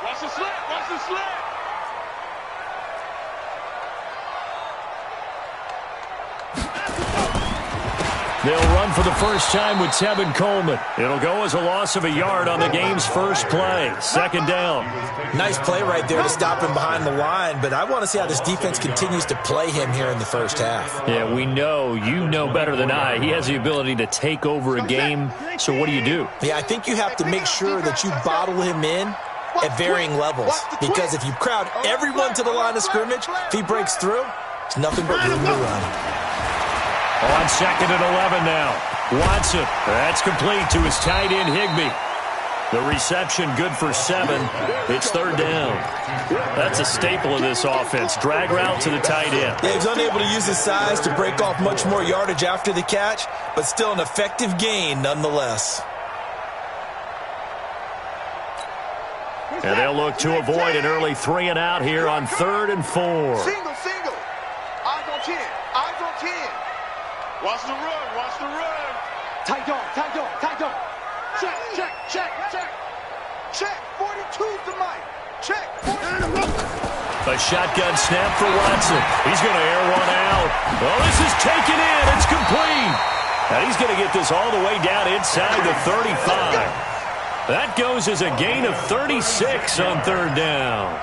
Watch the slip. Watch the slip. They'll run for the first time with Tevin Coleman. It'll go as a loss of a yard on the game's first play. Second down. Nice play right there to stop him behind the line, but I want to see how this defense continues to play him here in the first half. Yeah, we know, you know better than I, he has the ability to take over a game. So what do? Yeah, I think you have to make sure that you bottle him in at varying levels, because if you crowd everyone to the line of scrimmage, if he breaks through, it's nothing but room to run. On 2nd and 11 now. Watson. That's complete to his tight end, Higbee. The reception good for 7. It's third down. That's a staple of this offense. Drag route to the tight end. Yeah, he's unable to use his size to break off much more yardage after the catch, but still an effective gain nonetheless. And they'll look to avoid an early 3 and out here on 3rd and 4. Single. Eyes on 10. Eyes on 10. Watch the run. Watch the run. Tight dog. Check. 42's the mic. Check. 42. A shotgun snap for Watson. He's going to air one out. Oh, this is taken in. It's complete. Now he's going to get this all the way down inside the 35. That goes as a gain of 36 on third down.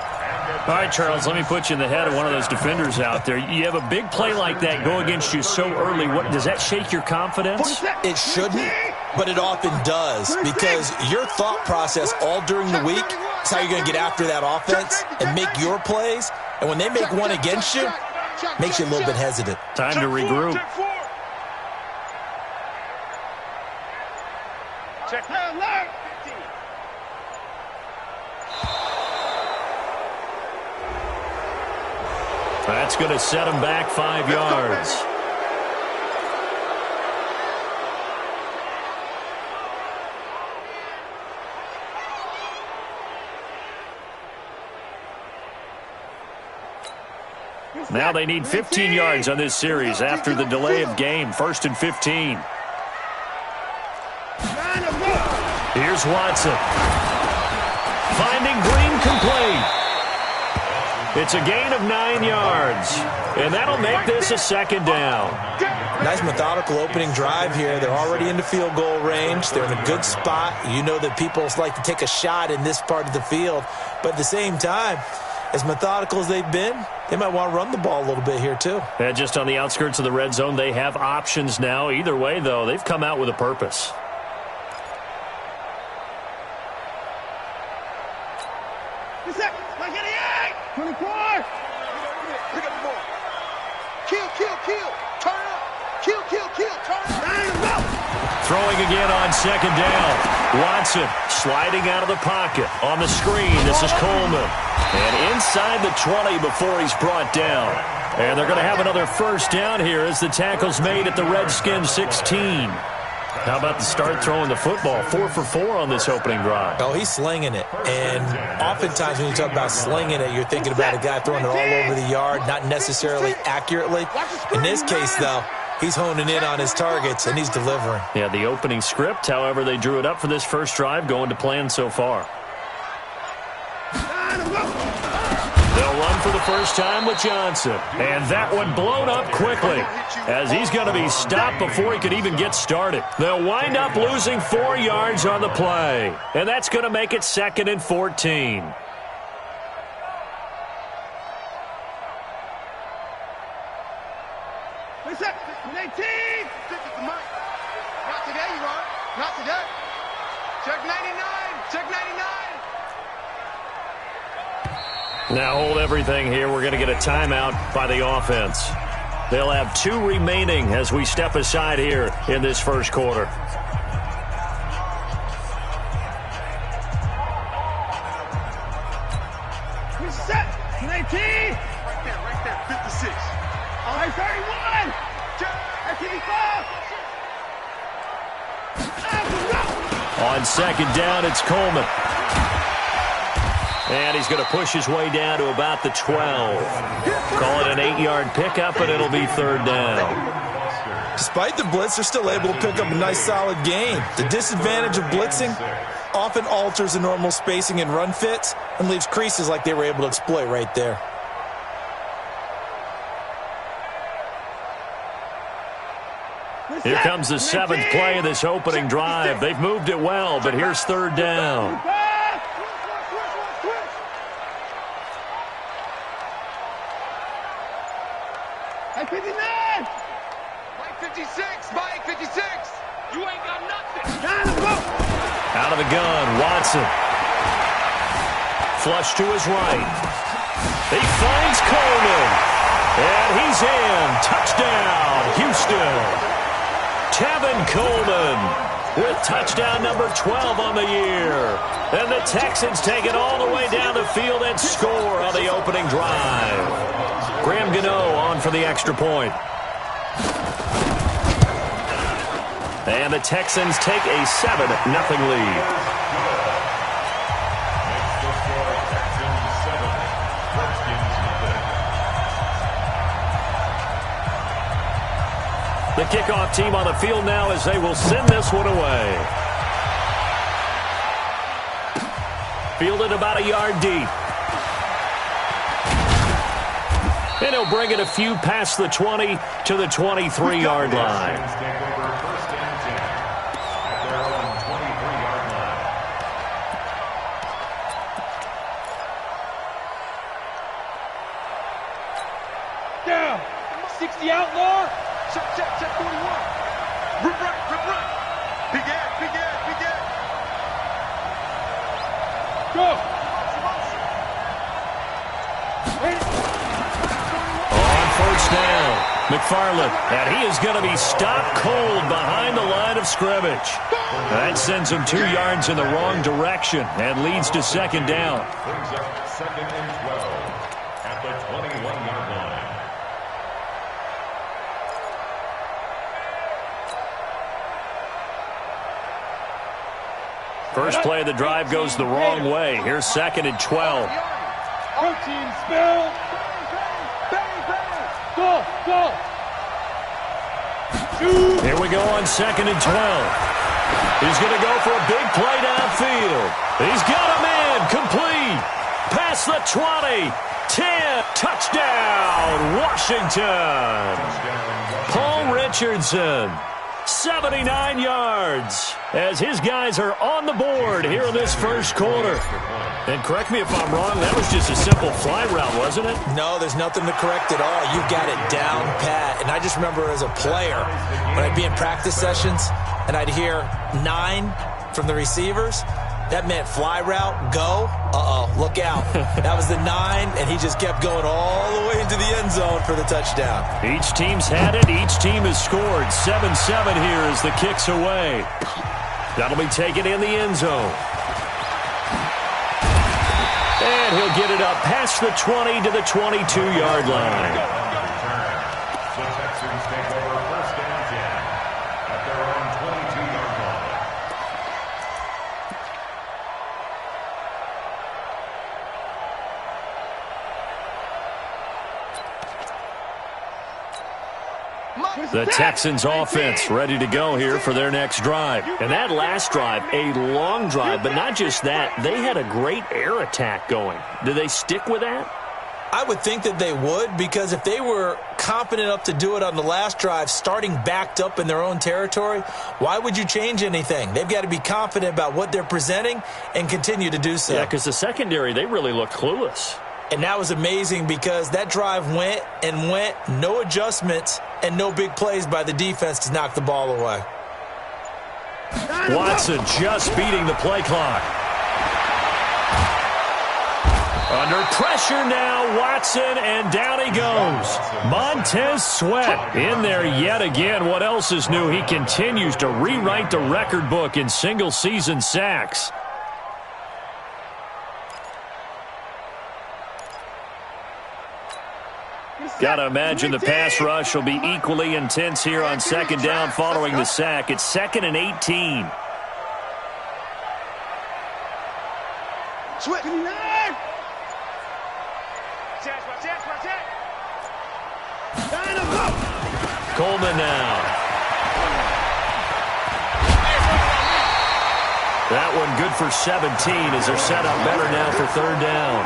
All right, Charles, let me put you in the head of one of those defenders out there. You have a big play like that go against you so early. Does that shake your confidence? It shouldn't, but it often does, because your thought process all during the week is how you're going to get after that offense and make your plays. And when they make one against you, it makes you a little bit hesitant. Time to regroup. Check. That's going to set him back 5 yards. Now they need 15 yards on this series after the delay of game. 1st and 15. Here's Watson. Finding Green complete. It's a gain of 9 yards, and that'll make this a second down. Nice methodical opening drive here. They're already into field goal range. They're in a good spot. You know that people like to take a shot in this part of the field, but at the same time, as methodical as they've been, they might want to run the ball a little bit here too. And just on the outskirts of the red zone, they have options now. Either way, though, they've come out with a purpose. Throwing again on second down. Watson sliding out of the pocket. On the screen, this is Coleman. And inside the 20 before he's brought down. And they're going to have another first down here as the tackle's made at the Redskins 16. How about the start throwing the football? 4 for 4 on this opening drive. Oh, he's slinging it. And oftentimes when you talk about slinging it, you're thinking about a guy throwing it all over the yard, not necessarily accurately. In this case, though, he's honing in on his targets, and he's delivering. Yeah, the opening script, however, they drew it up for this first drive, going to plan so far. They'll run for the first time with Johnson. And that one blown up quickly as he's going to be stopped before he could even get started. They'll wind up losing 4 yards on the play. And that's going to make it 2nd and 14. Not today, you are. Not today. Check 99. Check 99. Now hold everything here. We're going to get a timeout by the offense. They'll have 2 remaining as we step aside here in this first quarter. Set. 19. Right there. 56. All right, 31. On second down, it's Coleman. And he's going to push his way down to about the 12. Call it an 8-yard pickup, and it'll be third down. Despite the blitz, they're still able to pick up a nice, solid gain. The disadvantage of blitzing, often alters the normal spacing and run fits and leaves creases like they were able to exploit right there. Here comes the 7th play of this opening drive. They've moved it well, but here's 3rd down. Hey, 59! Mike 56, Mike 56. You ain't got nothing. Out of the gun, Watson. Flush to his right. He finds Coleman. And he's in. Touchdown, Houston. Tevin Coleman with touchdown number 12 on the year. And the Texans take it all the way down the field and score on the opening drive. Graham Gano on for the extra point. And the Texans take a 7-0 lead. The kickoff team on the field now as they will send this one away. Fielded about a yard deep. And he'll bring it a few past the 20 to the 23-yard line. Down. 60 outlaw. Check 41. Rip right. Big Ed. Go. On 1st down, McFarland, and he is going to be stopped cold behind the line of scrimmage. That sends him 2 yards in the wrong direction and leads to 2nd down. Brings up 2nd and 12 at the 21-yard line. First play of the drive goes the wrong way. Here's 2nd and 12. Protein spill. Go. Shoot. Here we go on 2nd and 12. He's going to go for a big play downfield. He's got him in. Complete. Past the 20. 10. Touchdown, Washington. Paul Richardson. 79 yards as his guys are on the board here in this first quarter. And correct me if I'm wrong, that was just a simple fly route, wasn't it? No, there's nothing to correct at all. You've got it down pat. And I just remember as a player, when I'd be in practice sessions and I'd hear 9 from the receivers, that meant fly route, go. Look out. That was the 9, and he just kept going all the way into the end zone for the touchdown. Each team's had it. Each team has scored. 7-7 here as the kick's away. That'll be taken in the end zone. And he'll get it up past the 20 to the 22-yard line. The Texans take over 1st and 10 at their own 22-yard line. The Texans offense ready to go here for their next drive. And that last drive, a long drive, but not just that. They had a great air attack going. Do they stick with that? I would think that they would, because if they were confident enough to do it on the last drive, starting backed up in their own territory, why would you change anything? They've got to be confident about what they're presenting and continue to do so. Yeah, because the secondary, they really look clueless. And that was amazing because that drive went, no adjustments, and no big plays by the defense to knock the ball away. Watson just beating the play clock. Under pressure now, Watson, and down he goes. Montez Sweat in there yet again. What else is new? He continues to rewrite the record book in single-season sacks. Got to imagine the pass rush will be equally intense here on 2nd down following the sack. It's 2nd and 18. Switch. Coleman now. That one good for 17 as they're set up better now for third down.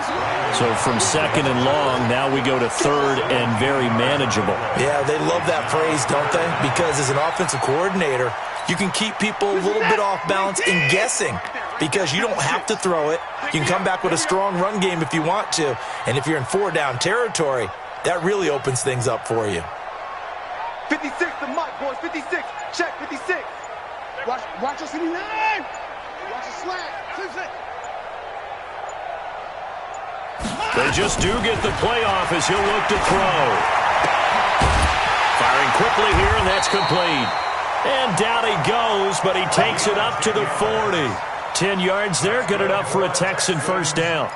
So from second and long, now we go to third and very manageable. Yeah, they love that phrase, don't they? Because as an offensive coordinator, you can keep people a little bit off balance in guessing because you don't have to throw it. You can come back with a strong run game if you want to. And if you're in four-down territory, that really opens things up for you. 56 to Mike, boys. 56. Check, 56. Watch us in the line. Watch the slant. They just do get the playoff as he'll look to throw. Firing quickly here, and that's complete. And down he goes, but he takes it up to the 40. 10 yards there, good enough for a Texan first down.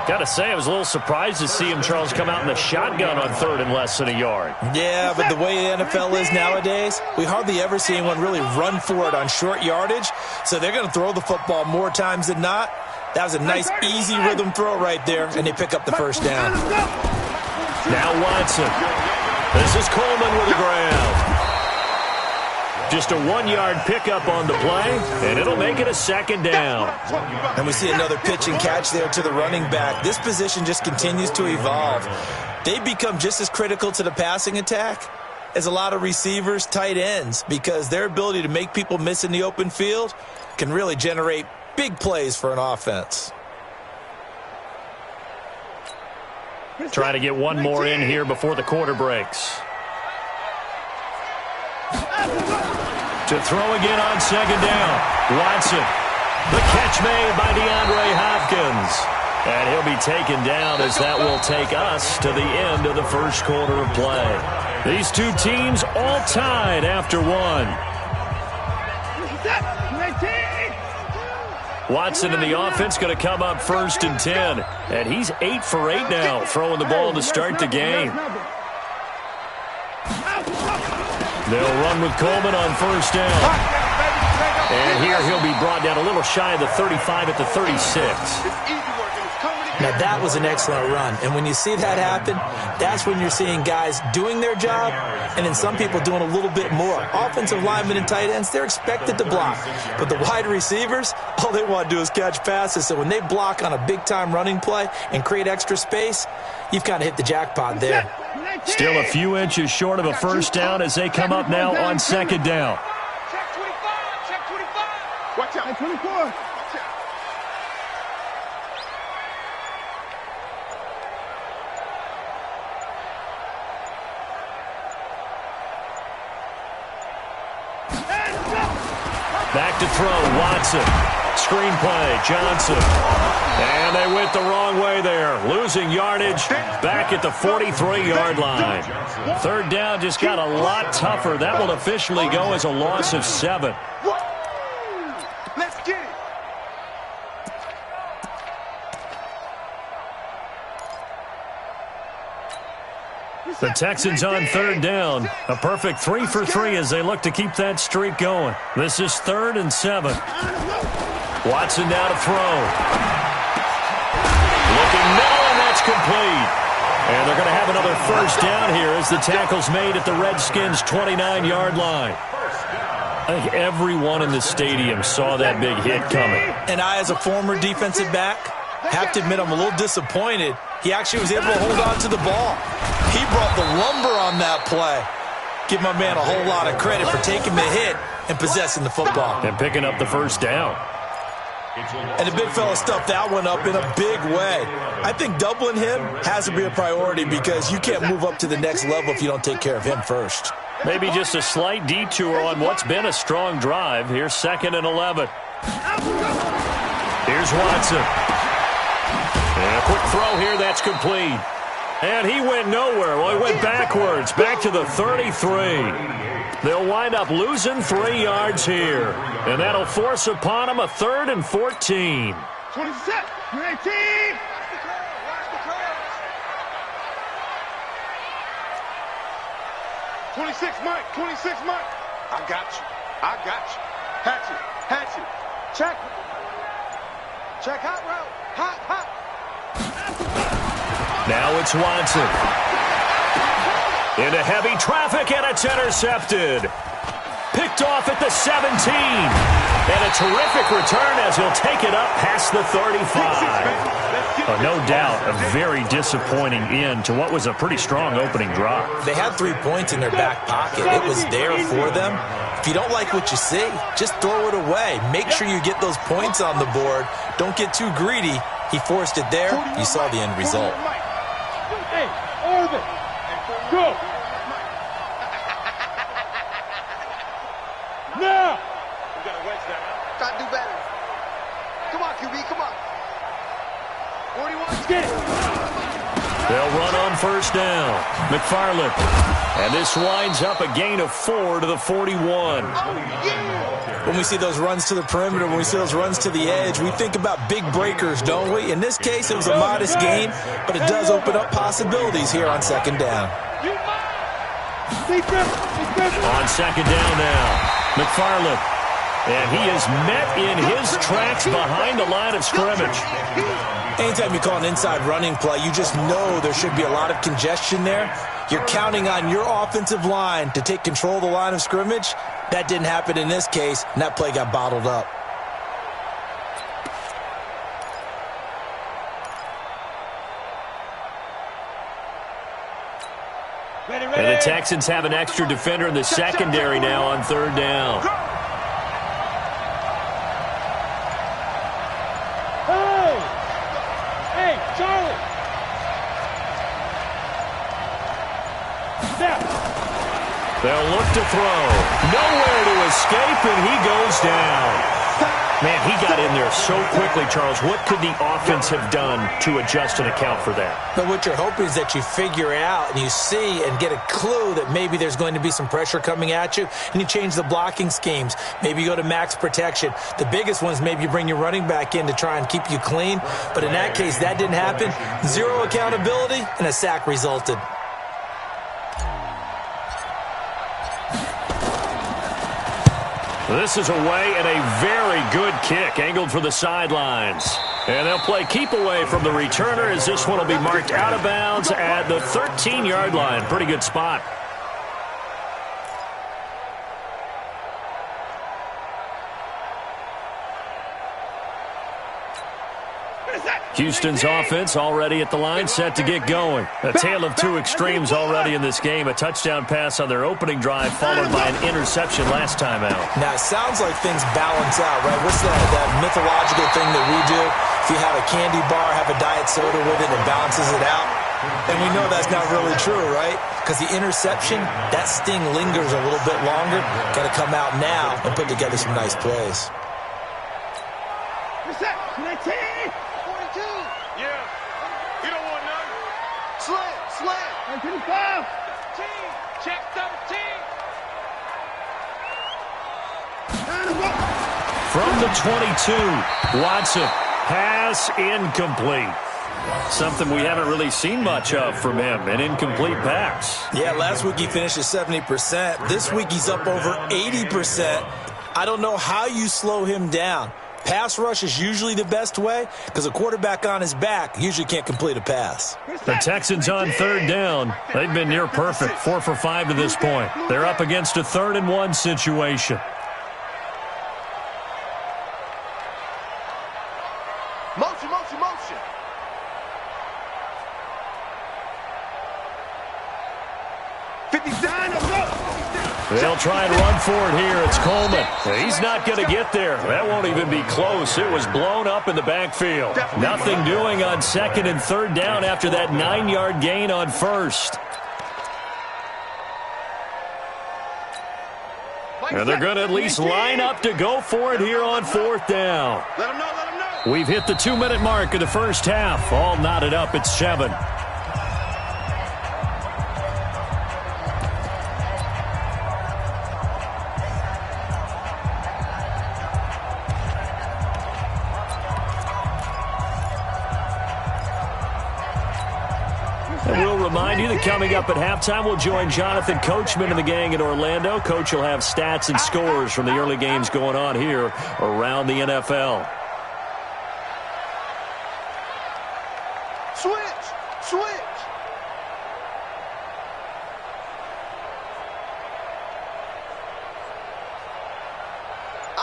Got to say, I was a little surprised to see him, Charles, come out in the shotgun on third and less than a yard. Yeah, but the way the NFL is nowadays, we hardly ever see anyone really run for it on short yardage, so they're going to throw the football more times than not. That was a nice, easy rhythm throw right there, and they pick up the first down. Now Watson. This is Coleman with the grab. Just a 1-yard pickup on the play, and it'll make it a second down. And we see another pitch and catch there to the running back. This position just continues to evolve. They become just as critical to the passing attack as a lot of receivers, tight ends, because their ability to make people miss in the open field can really generate big plays for an offense. Try to get one more in here before the quarter breaks. To throw again on second down. Watson. The catch made by DeAndre Hopkins. And he'll be taken down as that will take us to the end of the first quarter of play. These two teams all tied after one. Watson in the offense going to come up first and 10. And he's 8 for 8 now, throwing the ball to start the game. They'll run with Coleman on first down. And here he'll be brought down a little shy of the 35 at the 36. Now, that was an excellent run. And when you see that happen, that's when you're seeing guys doing their job and then some people doing a little bit more. Offensive linemen and tight ends, they're expected to block. But the wide receivers, all they want to do is catch passes. So when they block on a big-time running play and create extra space, you've kind of hit the jackpot there. Still a few inches short of a first down as they come up now on second down. Check 25. Check 25. Watch out. 24. Back to throw, Watson. Screenplay, Johnson. And they went the wrong way there. Losing yardage back at the 43-yard line. Third down just got a lot tougher. That will officially go as a loss of 7. Let's get it. The Texans on third down. A perfect 3 for 3 as they look to keep that streak going. This is 3rd and 7. Watson now to throw. Looking middle, and that's complete. And they're going to have another first down here as the tackle's made at the Redskins' 29-yard line. I think everyone in the stadium saw that big hit coming. And I, as a former defensive back, have to admit I'm a little disappointed. He actually was able to hold on to the ball. He brought the lumber on that play. Give my man a whole lot of credit for taking the hit and possessing the football. And picking up the first down. And the big fella stuffed that one up in a big way. I think doubling him has to be a priority because you can't move up to the next level if you don't take care of him first. Maybe just a slight detour on what's been a strong drive. Here's 2nd and 11. Here's Watson. And a quick throw here, that's complete. And he went nowhere. Well, he went backwards, back to the 33. They'll wind up losing 3 yards here. And that'll force upon them a 3rd and 14. 27. 19. 26, Mike. 26, Mike. I got you. I got you. Hatchet. Hatchet. Check. Check hot route. Hot, hot. Now it's Watson. Into heavy traffic, and it's intercepted. Picked picked off at the 17. And a terrific return as he'll take it up past the 35. No doubt, a very disappointing end to what was a pretty strong opening drive. They had 3 points in their back pocket. It was there for them. If you don't like what you see, just throw it away. Make sure you get those points on the board. Don't get too greedy. He forced it there. You saw the end result. Hey, Arvin, go. Now. Try to do better. Come on, QB, come on. 41. Get it. They'll run on first down. McFarland. And this winds up a gain of 4 to the 41. When we see those runs to the perimeter, when we see those runs to the edge, we think about big breakers, don't we? In this case, it was a modest gain, but it does open up possibilities here on second down. On second down now, McFarland. And he is met in his tracks behind the line of scrimmage. Anytime you call an inside running play, you just know there should be a lot of congestion there. You're counting on your offensive line to take control of the line of scrimmage. That didn't happen in this case, and that play got bottled up. And the Texans have an extra defender in the secondary now on third down. Hey, Charlie. They'll look to throw. Nowhere to escape, and he goes down. Man, he got in there so quickly, Charles. What could the offense have done to adjust and account for that? But what you're hoping is that you figure out and you see and get a clue that maybe there's going to be some pressure coming at you, and you change the blocking schemes. Maybe you go to max protection. The biggest one is maybe you bring your running back in to try and keep you clean. But in that case, that didn't happen. Zero accountability, and a sack resulted. This is away and a very good kick angled for the sidelines. And they'll play keep away from the returner as this one will be marked out of bounds at the 13-yard line. Pretty good spot. Houston's offense already at the line, set to get going. A tale of two extremes already in this game. A touchdown pass on their opening drive, followed by an interception last time out. Now, it sounds like things balance out, right? What's that mythological thing that we do? If you have a candy bar, have a diet soda with it, it balances it out. And we know that's not really true, right? Because the interception, that sting lingers a little bit longer. Got to come out now and put together some nice plays. Check 13. From the 22, Watson, pass incomplete. Something we haven't really seen much of from him, an incomplete pass. Yeah, last week he finished at 70%. This week he's up over 80%. I don't know how you slow him down. Pass rush is usually the best way because a quarterback on his back usually can't complete a pass. The Texans on third down. They've been near perfect, 4 for 5 to this point. They're up against a 3rd and 1 situation. Motion, motion, motion. They'll try and run for it here. It's Coleman. He's not going to get there. That won't even be close. It was blown up in the backfield. Nothing doing on 2nd and 3rd down after that 9-yard gain on 1st. And they're going to at least line up to go for it here on 4th down. Let him know, let him know. We've hit the 2-minute mark of the first half. All knotted up at 7. And we'll remind you that coming up at halftime, we'll join Jonathan Coachman and the gang in Orlando. Coach will have stats and scores from the early games going on here around the NFL. Switch.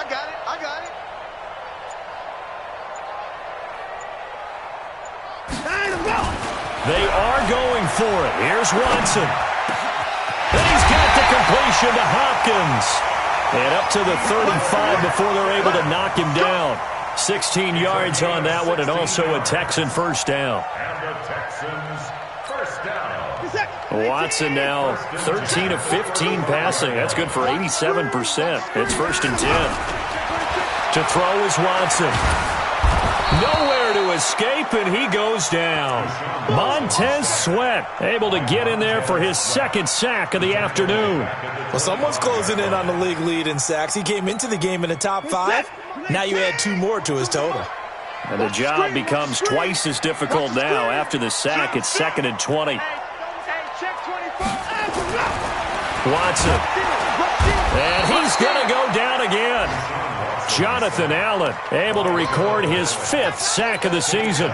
I got it. I got it. They are going for it. Here's Watson. And he's got the completion to Hopkins. And up to the 35 before they're able to knock him down. 16 yards on that one, and also a Texan first down. And the Texans first down. Watson now 13 of 15 passing. That's good for 87%. It's 1st and 10. To throw is Watson. Nowhere to escape, and he goes down. Montez Sweat able to get in there for his 2nd sack of the afternoon. Well, someone's closing in on the league lead in sacks. He came into the game in the top 5. Now you add 2 more to his total. And the job becomes twice as difficult now. After the sack, it's 2nd and 20. Watson. And he's going to go down again. Jonathan Allen able to record his 5th sack of the season.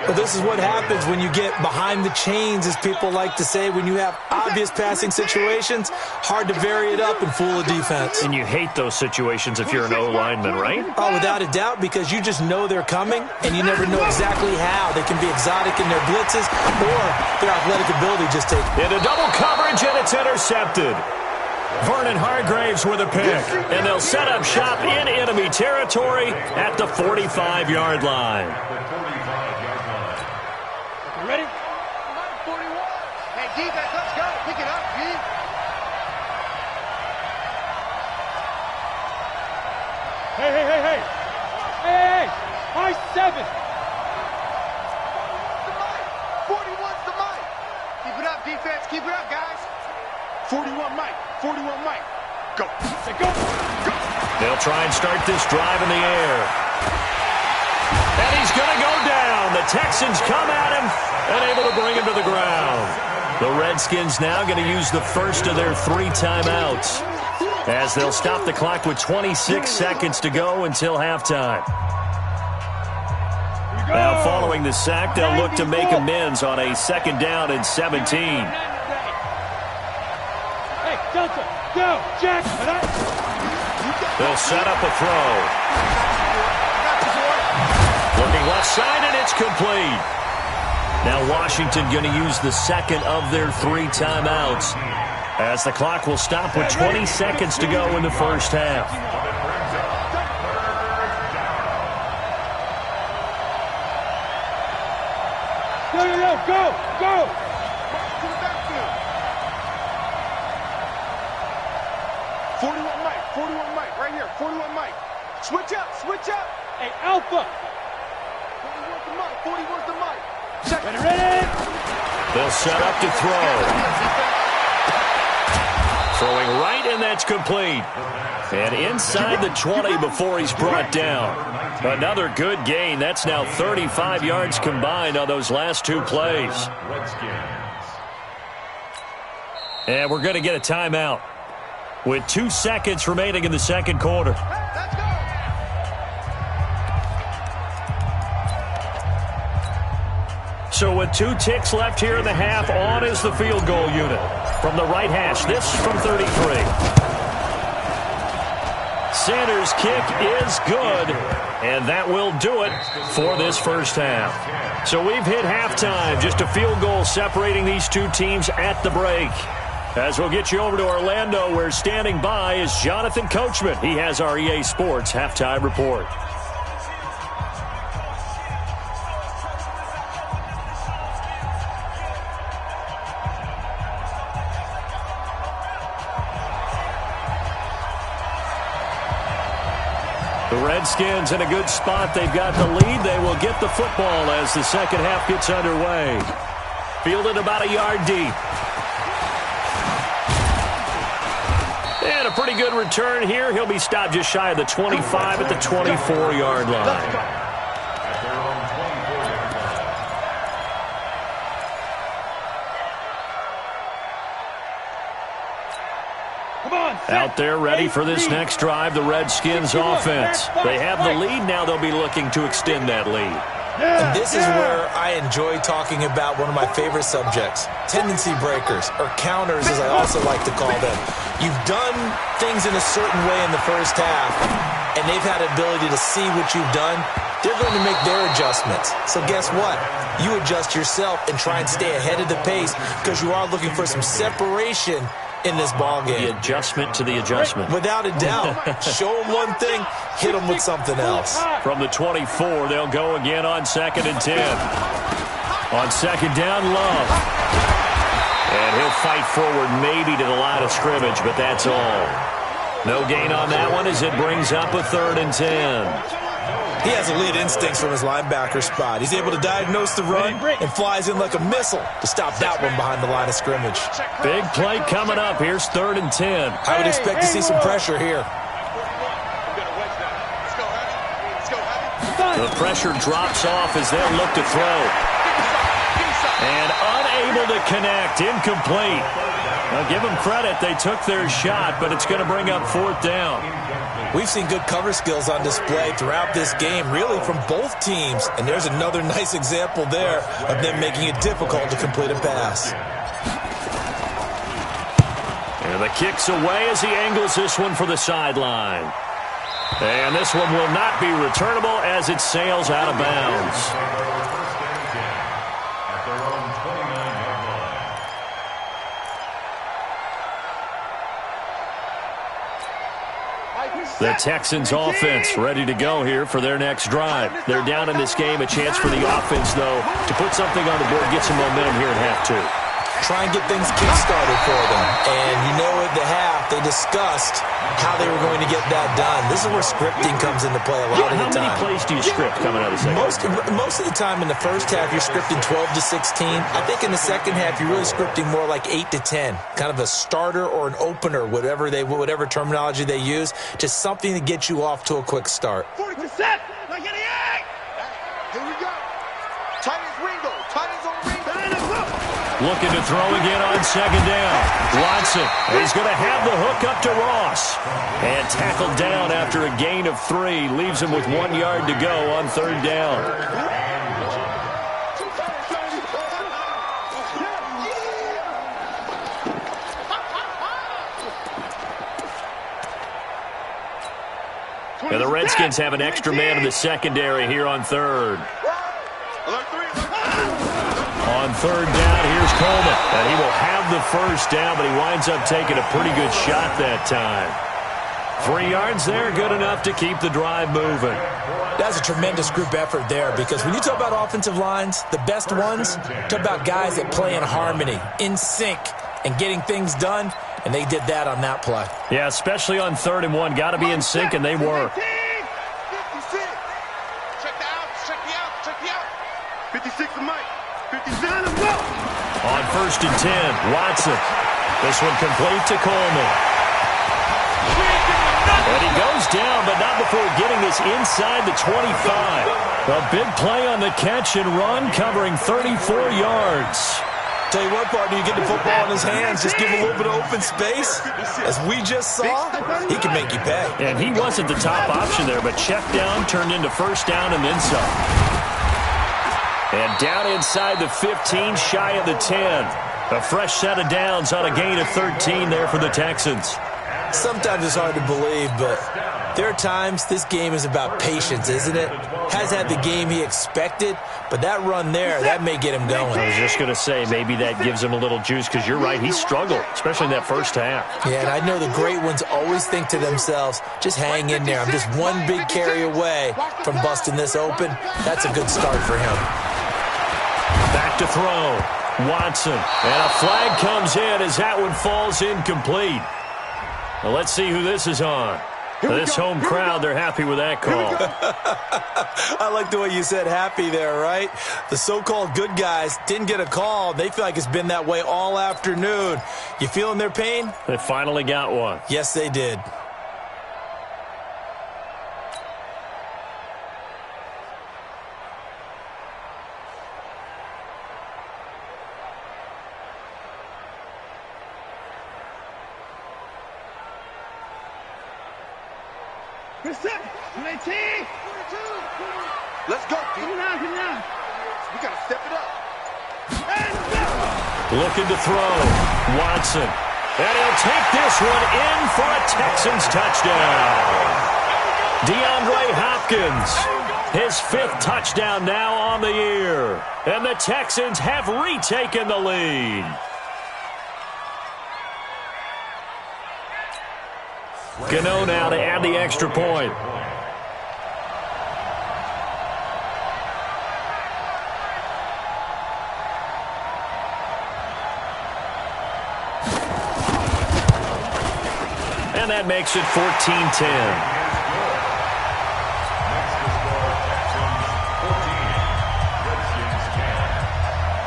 Well, this is what happens when you get behind the chains, as people like to say. When you have obvious passing situations, hard to vary it up and fool a defense. And you hate those situations if you're an O-lineman, right? Oh, without a doubt, because you just know they're coming, and you never know exactly how. They can be exotic in their blitzes, or their athletic ability just takes. Into double coverage, and it's intercepted. Vernon Hargraves with a pick, and they'll set up shop in enemy territory at the 45-yard line. You ready? 41. Hey, defense, let's go. Pick it up, G. Hey. Hey. High 7. The mic. 41's the mic. Keep it up, defense. Keep it up, guys. 41 Mike. 41 Mike. Go. Go. They'll try and start this drive in the air. And he's going to go down. The Texans come at him and able to bring him to the ground. The Redskins now going to use the first of their 3 timeouts, as they'll stop the clock with 26 seconds to go until halftime. Now following the sack, they'll look to make amends on a 2nd down and 17. Hey, Delta, go, Jack. They'll set up a throw. Looking left side, and it's complete. Now Washington going to use the 2nd of their 3 timeouts, as the clock will stop with 20 seconds to go in the first half. Go. 41 Mike, right here. 41 Mike. Switch up. Hey, Alpha. 41's the Mike. Ready. They'll set up to throw. Throwing right, and that's complete. And inside the 20 before he's brought down. Another good gain. That's now 35 yards combined on those last 2 plays. And we're going to get a timeout with 2 seconds remaining in the 2nd quarter. Let's go. So with 2 ticks left here in the half, on is the field goal unit. From the right hash, this from 33. Sanders' kick is good, and that will do it for this first half. So we've hit halftime, just a field goal separating these 2 teams at the break. As we'll get you over to Orlando, where standing by is Jonathan Coachman. He has our EA Sports halftime report. The Redskins in a good spot. They've got the lead. They will get the football as the second half gets underway. Fielded about a yard deep. And a pretty good return here. He'll be stopped just shy of the 25 at the 24-yard line. Out there ready for this next drive, the Redskins offense. They have the lead. Now they'll be looking to extend that lead. And this is where I enjoy talking about one of my favorite subjects, tendency breakers, or counters as I also like to call them. You've done things in a certain way in the first half, and they've had the ability to see what you've done, they're going to make their adjustments. So guess what? You adjust yourself and try and stay ahead of the pace because you are looking for some separation in this ball game. The adjustment to the adjustment. Without a doubt. Show them one thing, hit them with something else. From the 24, they'll go again on 2nd and 10. On 2nd down, Love. And he'll fight forward maybe to the line of scrimmage, but that's all. No gain on that one as it brings up a 3rd and 10. He has elite instincts from his linebacker spot. He's able to diagnose the run and flies in like a missile to stop that one behind the line of scrimmage. Big play coming up. Here's 3rd and 10. I would expect to see some pressure here. The pressure drops off as they look to throw. And unable to connect. Incomplete. Now give them credit. They took their shot, but it's going to bring up 4th down. We've seen good cover skills on display throughout this game, really from both teams. And there's another nice example there of them making it difficult to complete a pass. And the kick's away as he angles this one for the sideline. And this one will not be returnable as it sails out of bounds. The Texans offense ready to go here for their next drive. They're down in this game. A chance for the offense, though, to put something on the board, get some momentum here at half 2. Try and get things kick-started for them. And you know at the half, they discussed how they were going to get that done. This is where scripting comes into play a lot of the time. How many plays do you script coming out of the second? Most of the time in the first half, you're scripting 12 to 16. I think in the second half, you're really scripting more like 8 to 10. Kind of a starter or an opener, whatever terminology they use. Just something to get you off to a quick start. 40%! Like 88! Here we go. Tight as Ringo. Tight as on Ringo. Looking to throw again on 2nd down. Watson. He's going to have the hook up to Ross. And tackled down after a gain of 3. Leaves him with 1 yard to go on 3rd down. And the Redskins have an extra man in the secondary here on 3rd. On 3rd down, here's Coleman. And he will have the 1st down, but he winds up taking a pretty good shot that time. 3 yards there, good enough to keep the drive moving. That's a tremendous group effort there because when you talk about offensive lines, the best ones, talk about guys that play in harmony, in sync, and getting things done, and they did that on that play. Yeah, especially on 3rd and 1. Got to be in sync, and they were. 56. Check the out. 56 to Mike. 57 to go. On 1st and 10, Watson. This one complete to Coleman. And he goes down, but not before getting this inside the 25. A big play on the catch and run, covering 34 yards. Tell you what, partner, you get the football in his hands, just give him a little bit of open space. As we just saw, he can make you pay. And he wasn't the top option there, but check down turned into 1st down and then some. And down inside the 15, shy of the 10. A fresh set of downs on a gain of 13 there for the Texans. Sometimes it's hard to believe, but there are times this game is about patience, isn't it? Has had the game he expected, but that run there, that may get him going. I was just going to say, maybe that gives him a little juice, because you're right, he struggled, especially in that 1st half. Yeah, and I know the great ones always think to themselves, just hang in there. I'm just one big carry away from busting this open. That's a good start for him. Back to throw. Watson. And a flag comes in as that one falls incomplete. Well, let's see who this is on. This home crowd, they're happy with that call. I like the way you said happy there, right? The so-called good guys didn't get a call. They feel like it's been that way all afternoon. You feeling their pain? They finally got one. Yes, they did. Let's go, Pete. We got to step it up. Looking to throw. Watson. And he'll take this one in for a Texans touchdown. DeAndre Hopkins, his 5th touchdown now on the year. And the Texans have retaken the lead. Gano now to add the extra point. And that makes it 14-10.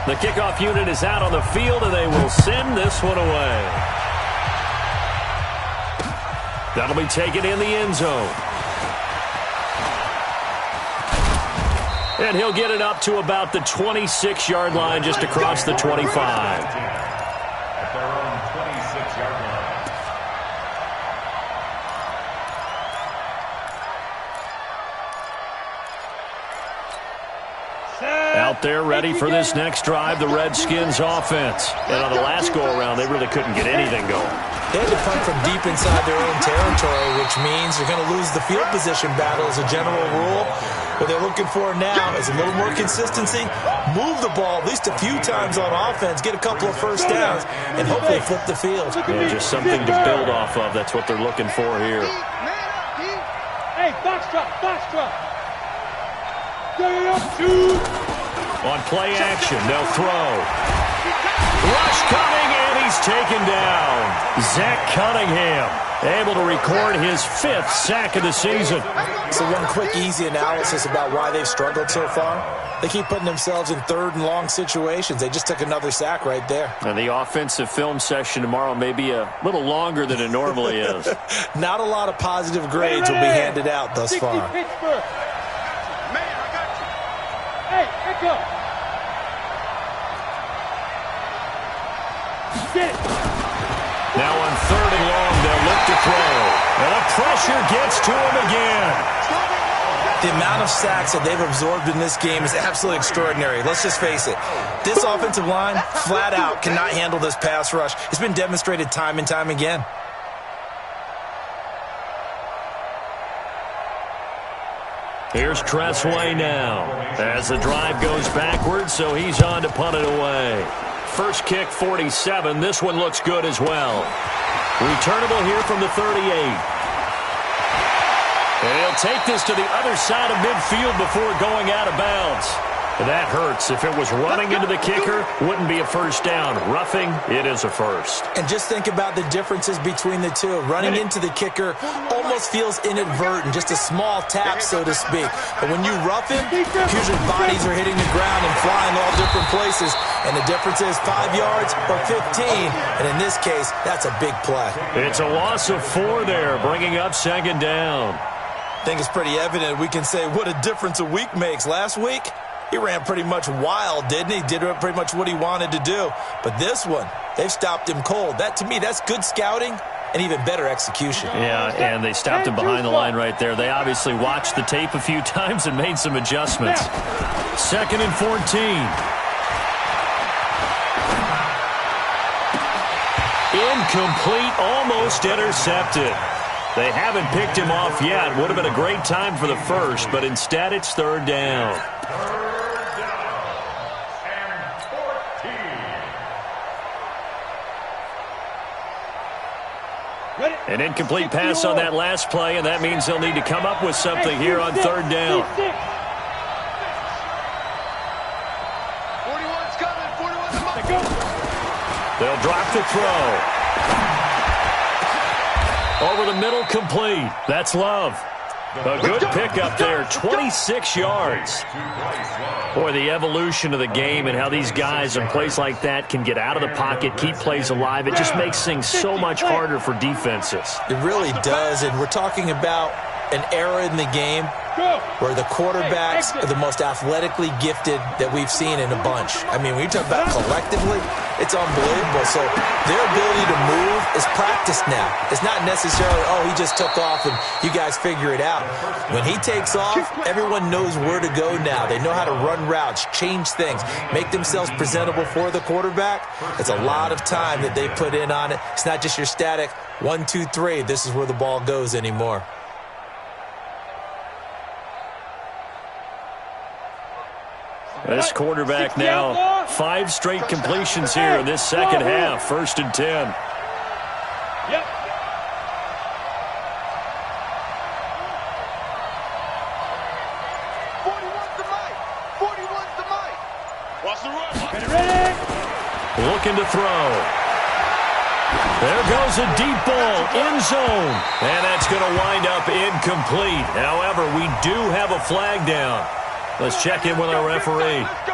The kickoff unit is out on the field, and they will send this one away. That'll be taken in the end zone. And he'll get it up to about the 26-yard line, just across the 25. At their own 26-yard line. Out there ready for this next drive, the Redskins offense. And on the last go-around, they really couldn't get anything going. They had to punt from deep inside their own territory, which means you're going to lose the field position battle as a general rule. What they're looking for now is a little more consistency, move the ball at least a few times on offense, get a couple of first downs, and hopefully flip the field. Yeah, just something to build off of. That's what they're looking for here. Hey, box drop, box drop. On play action, they'll throw. Rush coming, and he's taken down. Zach Cunningham able to record his 5th sack of the season. So one quick, easy analysis about why they've struggled so far. They keep putting themselves in 3rd and long situations. They just took another sack right there. And the offensive film session tomorrow may be a little longer than it normally is. Not a lot of positive grades will be handed out thus far. Pittsburgh. Hey, Echo. Get it. Now on 3rd and long, they'll look to throw. And the pressure gets to him again. The amount of sacks that they've absorbed in this game is absolutely extraordinary. Let's just face it. This offensive line, flat out, cannot handle this pass rush. It's been demonstrated time and time again. Here's Tressway now as the drive goes backwards, so he's on to punt it away. First kick, 47. This one looks good as well. Returnable here from the 38. And he'll take this to the other side of midfield before going out of bounds. That hurts. If it was running into the kicker, wouldn't be a first down. Roughing, it is a first. And just think about the differences between the two. Running into the kicker almost feels inadvertent, just a small tap, so to speak. But when you rough him, usually bodies are hitting the ground and flying all different places. And the difference is 5 yards or 15. And in this case, that's a big play. It's a loss of 4 there, bringing up 2nd down. I think it's pretty evident we can say what a difference a week makes. Last week, he ran pretty much wild, didn't he? Did pretty much what he wanted to do. But this one, they've stopped him cold. That, to me, that's good scouting and even better execution. Yeah, and they stopped him behind the line right there. They obviously watched the tape a few times and made some adjustments. 2nd and 14. Incomplete, almost intercepted. They haven't picked him off yet. Would have been a great time for the first, but instead it's 3rd down. 3rd down and 14. An incomplete pass on that last play, and that means they'll need to come up with something here on 3rd down. 41's coming. 41's coming. They'll drop the throw. Over the middle, complete. That's Love. A good pickup there, 26 yards. Boy, the evolution of the game and how these guys in plays like that can get out of the pocket, keep plays alive, it just makes things so much harder for defenses. It really does, and we're talking about an era in the game where the quarterbacks are the most athletically gifted that we've seen in a bunch. I mean, when you talk about collectively, it's unbelievable. So their ability to move is practiced now. It's not necessarily, oh, he just took off and you guys figure it out. When he takes off, everyone knows where to go now. They know how to run routes, change things, make themselves presentable for the quarterback. It's a lot of time that they put in on it. It's not just your static 1, 2, 3. This is where the ball goes anymore. This quarterback now 5 straight completions here in this second half. 1st and 10. Yep. Looking to throw. There goes a deep ball, end zone. And that's going to wind up incomplete. However, we do have a flag down. Let's check in with our referee. Let's go.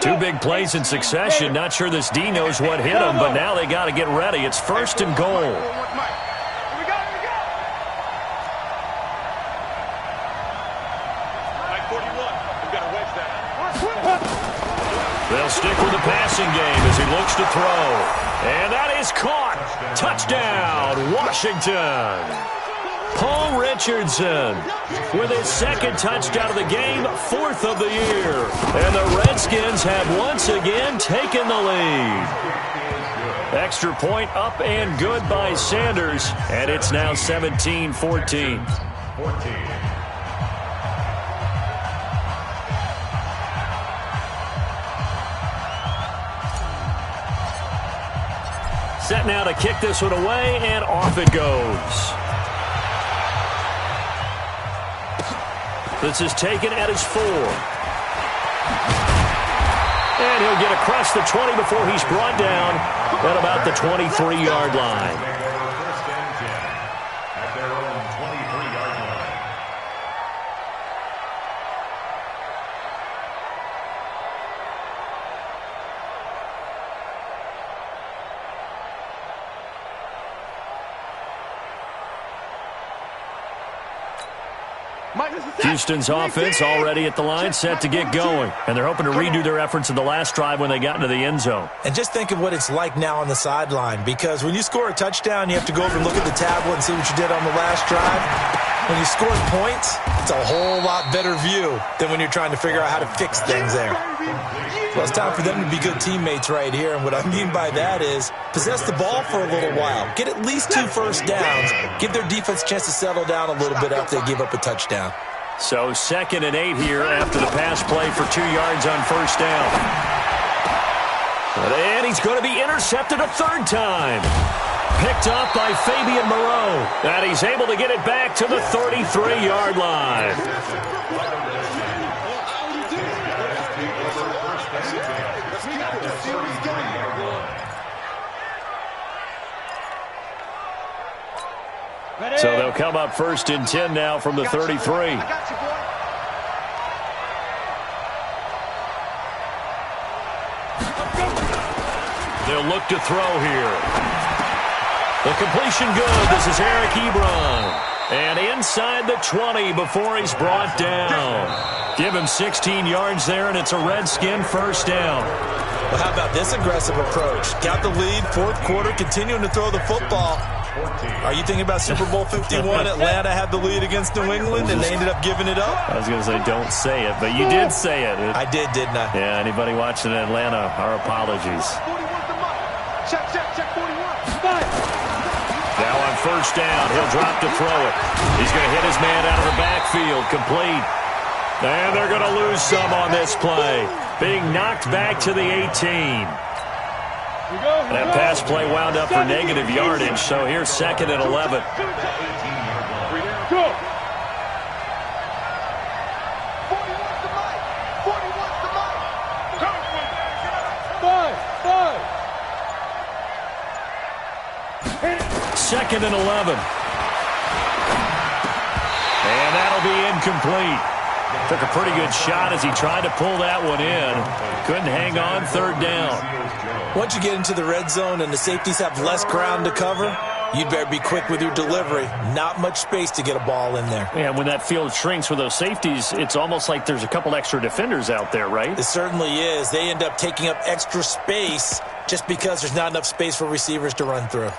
Two big plays in succession. Not sure this D knows what hit him, but now they got to get ready. It's 1st and goal. Here we go. Mike 41. We've got to wedge that. They'll stick with the passing game as he looks to throw. And that is caught. Touchdown, Washington. Paul Richardson with his 2nd touchdown of the game, 4th of the year. And the Redskins have once again taken the lead. Extra point up and good by Sanders. And it's now 17-14. Set now to kick this one away, and off it goes. This is taken at his 4. And he'll get across the 20 before he's brought down at about the 23-yard line. First and 10 at their own 23-yard line. Houston's offense already at the line, set to get going. And they're hoping to redo their efforts in the last drive when they got into the end zone. And just think of what it's like now on the sideline, because when you score a touchdown, you have to go over and look at the tablet and see what you did on the last drive. When you score points, it's a whole lot better view than when you're trying to figure out how to fix things there. Well, it's time for them to be good teammates right here, and what I mean by that is possess the ball for a little while, get at least 2 first downs, give their defense a chance to settle down a little bit after they give up a touchdown. So 2nd and 8 here after the pass play for 2 yards on 1st down. And he's going to be intercepted a 3rd time. Picked up by Fabian Moreau. And he's able to get it back to the 33-yard line. So they'll come up 1st and 10 now from the 33. They'll look to throw here. The completion good. This is Eric Ebron. And inside the 20 before he's brought down. Give him 16 yards there, and it's a Redskin 1st down. Well, how about this aggressive approach? Got the lead, 4th quarter, continuing to throw the football. Are you thinking about Super Bowl 51? Atlanta had the lead against New England, and they ended up giving it up? I was going to say, don't say it, but you did say it. I did, didn't I? Yeah, anybody watching Atlanta, our apologies. Check 41. Now on 1st down, he'll drop to throw it. He's going to hit his man out of the backfield, complete. And they're going to lose some on this play. Being knocked back to the 18. That pass play wound up for negative yardage, so here's 2nd and 11. Go. Second and 11. And that'll be incomplete. Took a pretty good shot as he tried to pull that one in. Couldn't hang on, 3rd down. Once you get into the red zone and the safeties have less ground to cover, you'd better be quick with your delivery. Not much space to get a ball in there. Yeah, when that field shrinks with those safeties, it's almost like there's a couple extra defenders out there, right? It certainly is. They end up taking up extra space just because there's not enough space for receivers to run through.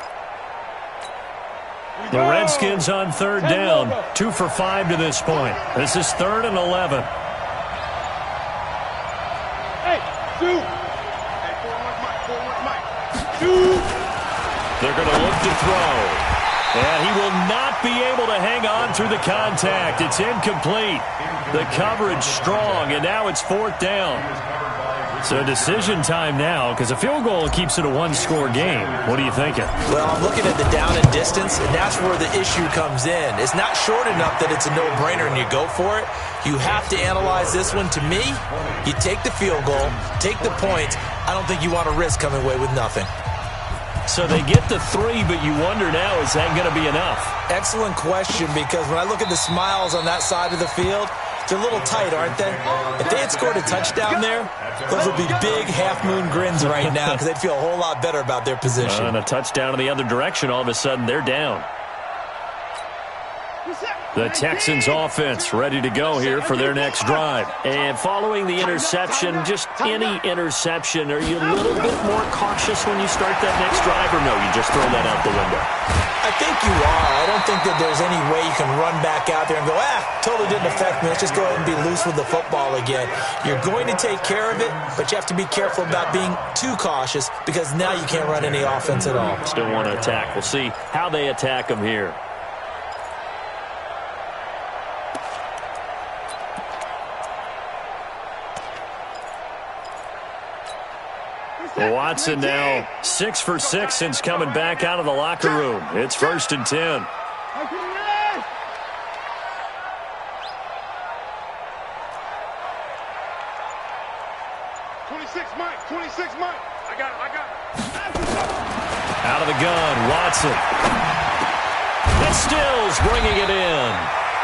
The Redskins on 3rd down, 2 for 5 to this point. This is 3rd and 11. They're going to look to throw. And he will not be able to hang on through the contact. It's incomplete. The coverage strong, and now it's 4th down. So decision time now, because a field goal keeps it a one-score game. What are you thinking? Well, I'm looking at the down and distance, and that's where the issue comes in. It's not short enough that it's a no-brainer and you go for it. You have to analyze this one. To me, you take the field goal, take the points. I don't think you want to risk coming away with nothing. So they get the 3, but you wonder now, is that going to be enough? Excellent question, because when I look at the smiles on that side of the field, they're a little tight, aren't they? If they had scored a touchdown there, those would be big half-moon grins right now because they'd feel a whole lot better about their position. And a touchdown in the other direction, all of a sudden they're down. The Texans offense ready to go here for their next drive. And following the interception, just any interception, are you a little bit more cautious when you start that next drive, or no, you just throw that out the window? I think you are. I don't think that there's any way you can run back out there and go, totally didn't affect me. Let's just go ahead and be loose with the football again. You're going to take care of it, but you have to be careful about being too cautious because now you can't run any offense at all. Still want to attack. We'll see how they attack them here. Watson now 6 for 6 since coming back out of the locker room. It's 1st and 10. 26 Mike. I got it. Out of the gun, Watson. And Stills bringing it in.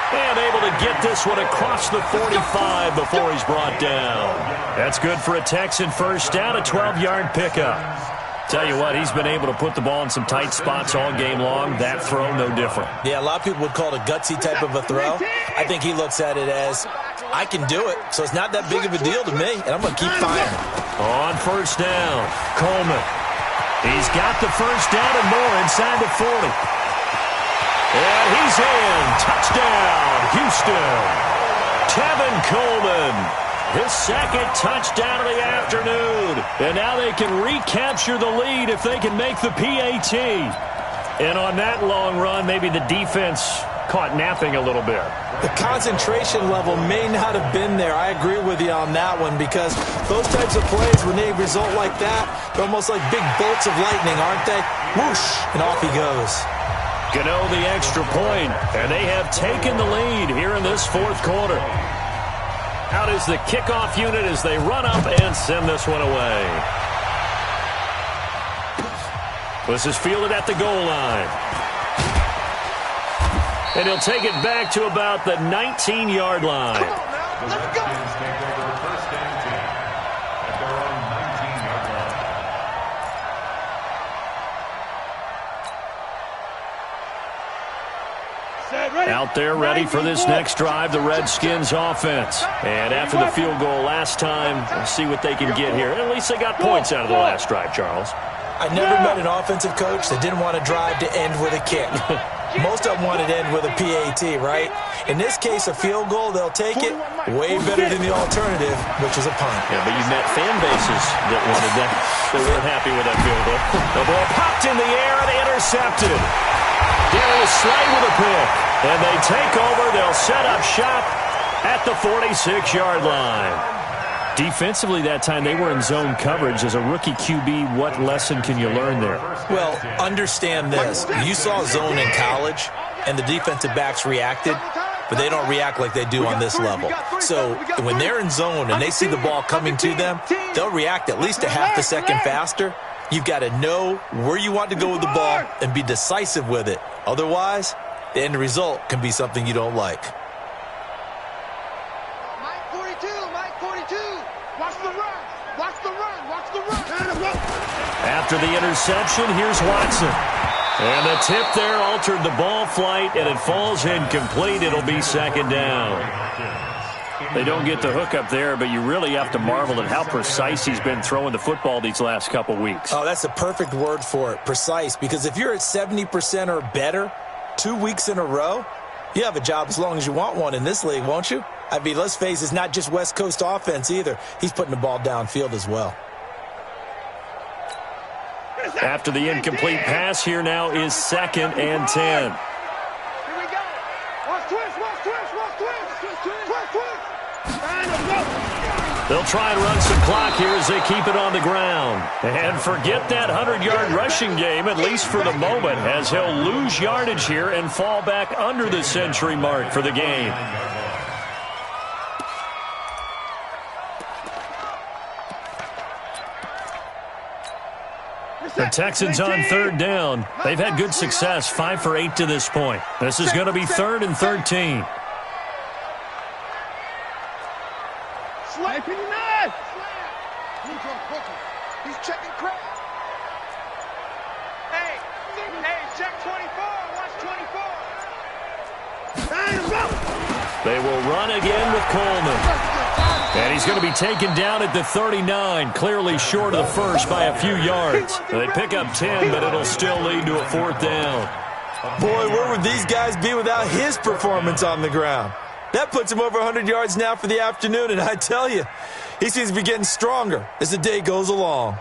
And able to get this one across the 45 before he's brought down. That's good for a Texan first down, a 12-yard pickup. Tell you what, he's been able to put the ball in some tight spots all game long. That throw, no different. Yeah, a lot of people would call it a gutsy type of a throw. I think he looks at it as, I can do it, so it's not that big of a deal to me, and I'm going to keep firing. On first down, Coleman. He's got the first down and more inside the 40. And he's in. Touchdown, Houston. Tevin Coleman, his 2nd touchdown of the afternoon. And now they can recapture the lead if they can make the PAT. And on that long run, maybe the defense caught napping a little bit. The concentration level may not have been there. I agree with you on that one because those types of plays, when they result like that, they're almost like big bolts of lightning, aren't they? Whoosh, and off he goes. Gano the extra point, and they have taken the lead here in this 4th quarter. Out is the kickoff unit as they run up and send this one away. This is fielded at the goal line. And he'll take it back to about the 19-yard line. Come on now, let's go. Out there ready for this next drive, the Redskins offense. And after the field goal last time, we'll see what they can get here. At least they got points out of the last drive, Charles. I never met an offensive coach that didn't want to drive to end with a kick. Most of them wanted to end with a PAT, right? In this case, a field goal, they'll take it way better than the alternative, which is a punt. Yeah, but you met fan bases that wanted that. They weren't happy with that field goal. The ball popped in the air and intercepted. Darius Slay with a pick. And they take over. They'll set up shop at the 46-yard line. Defensively that time, they were in zone coverage. As a rookie QB, what lesson can you learn there? Well, understand this. You saw zone in college, and the defensive backs reacted, but they don't react like they do on this level. So when they're in zone and they see the ball coming to them, they'll react at least a half a second faster. You've got to know where you want to go with the ball and be decisive with it. Otherwise, the end result can be something you don't like. After the interception, here's Watson. And the tip there altered the ball flight, and it falls incomplete. It'll be second down. They don't get the hook up there, but you really have to marvel at how precise he's been throwing the football these last couple weeks. Oh, that's the perfect word for it, precise, because if you're at 70% or better 2 weeks in a row, you have a job as long as you want one in this league, won't you? I mean, let's face it, it's not just West Coast offense either. He's putting the ball downfield as well. After the incomplete pass, here now is 2nd and 10. Here we go. Watch twist, watch twist, watch twist. Twist, twist. They'll try and run some clock here as they keep it on the ground. And forget that 100-yard rushing game, at least for the moment, as he'll lose yardage here and fall back under the century mark for the game. The Texans on 3rd down. They've had good success, 5 for 8 to this point. This is going to be 3rd and 13. Swipe in the knife. He's checking crap. Hey, check 24. Watch 24. They will run again with Coleman. And he's going to be taken down at the 39, clearly short of the first by a few yards. They pick up 10, but it'll still lead to a 4th down. Boy, where would these guys be without his performance on the ground? That puts him over 100 yards now for the afternoon, and I tell you, he seems to be getting stronger as the day goes along.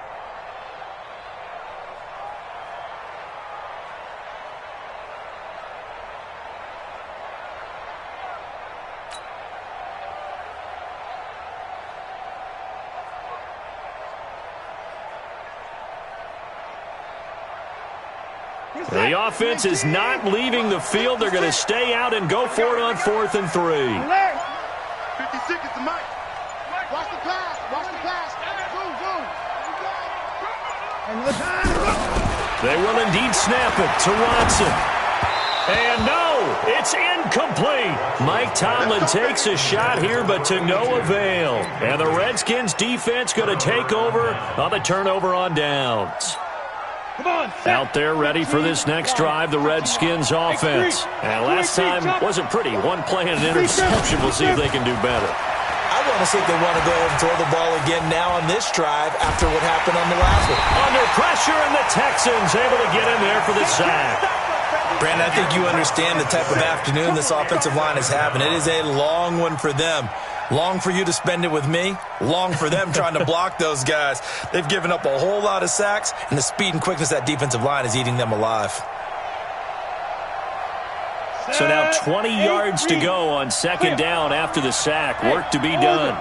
The offense is not leaving the field. They're going to stay out and go for it on 4th and 3. 50 seconds to Mike. Watch the pass. Watch the pass. They will indeed snap it to Watson. And no, it's incomplete. Mike Tomlin takes a shot here, but to no avail. And the Redskins defense going to take over on the turnover on downs. Out there ready for this next drive, the Redskins offense. And last time wasn't pretty. One play and an interception. We'll see if they can do better. I want to see if they want to go ahead and throw the ball again now on this drive after what happened on the last one. Under pressure, and the Texans able to get in there for the sack. Brandon, I think you understand the type of afternoon this offensive line is having. It is a long one for them. Long for you to spend it with me. Long for them trying to block those guys. They've given up a whole lot of sacks, and the speed and quickness of that defensive line is eating them alive. So now 20 yards to go on 2nd down after the sack. Work to be done.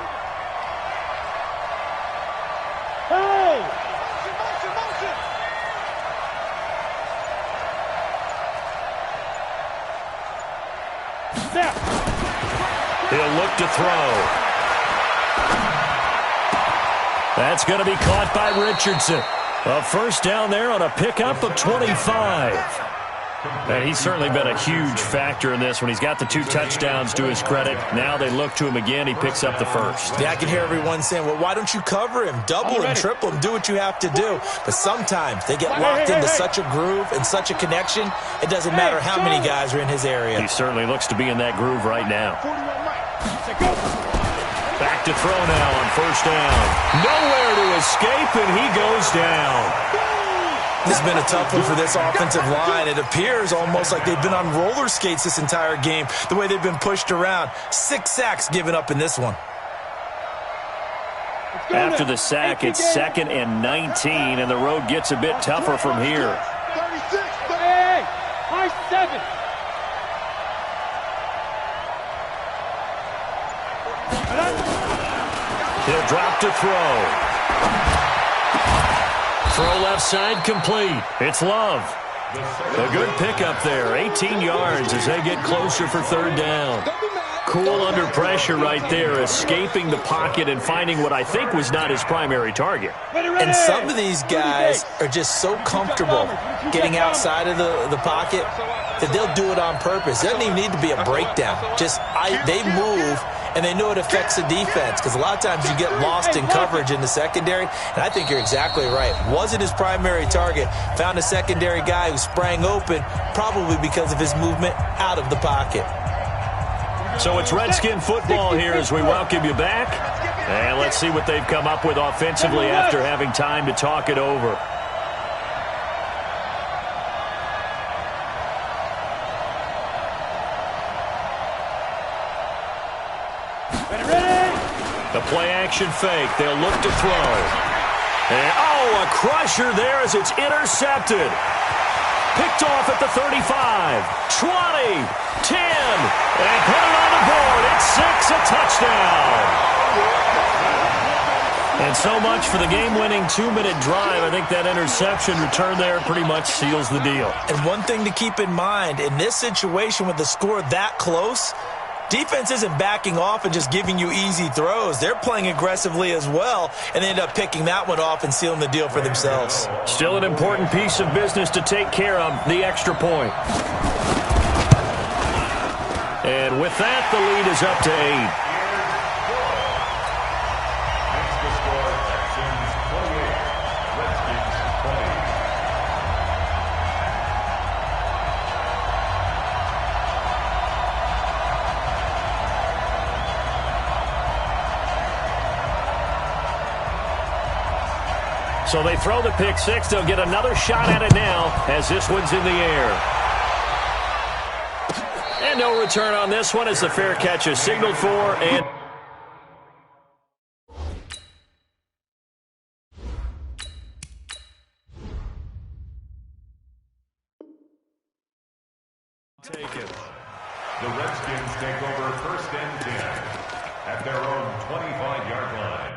He'll look to throw. That's going to be caught by Richardson. A 1st down there on a pickup of 25. And he's certainly been a huge factor in this when he's got the 2 touchdowns to his credit. Now they look to him again. He picks up the 1st. Yeah, I can hear everyone saying, well, why don't you cover him? Double him, triple him, do what you have to do. But sometimes they get locked into such a groove and such a connection, it doesn't matter how many guys are in his area. He certainly looks to be in that groove right now. Back to throw now on 1st down. Nowhere to escape, and he goes down. This has been a tough one for this offensive line. It appears almost like they've been on roller skates this entire game, the way they've been pushed around. 6 sacks given up in this one. After the sack, it's 2nd and 19, and the road gets a bit tougher from here. 36, hey, high 7. He'll drop to throw. Throw left side complete. It's Love. A good pickup there. 18 yards as they get closer for 3rd down. Cool under pressure right there, escaping the pocket and finding what I think was not his primary target. And some of these guys are just so comfortable getting outside of the pocket that they'll do it on purpose. It doesn't even need to be a breakdown. They move, and they know it affects the defense because a lot of times you get lost in coverage in the secondary, and I think you're exactly right. Wasn't his primary target. Found a secondary guy who sprang open, probably because of his movement out of the pocket. So it's Redskin football here as we welcome you back. And let's see what they've come up with offensively after having time to talk it over. The play action fake. They'll look to throw. And, oh, Oh, a crusher there as it's intercepted. Picked off at the 35, 20, 10, and put it on the board. It's 6, a touchdown. And so much for the game-winning 2-minute drive. I think that interception return there pretty much seals the deal. And one thing to keep in mind, in this situation with the score that close, defense isn't backing off and just giving you easy throws. They're playing aggressively as well, and they end up picking that one off and sealing the deal for themselves. Still an important piece of business to take care of, the extra point. And with that, the lead is up to 8. So they throw the pick six. They'll get another shot at it now as this one's in the air. And no return on this one as the fair catch is signaled for. And taken. The Redskins take over 1st and 10 at their own 25-yard line.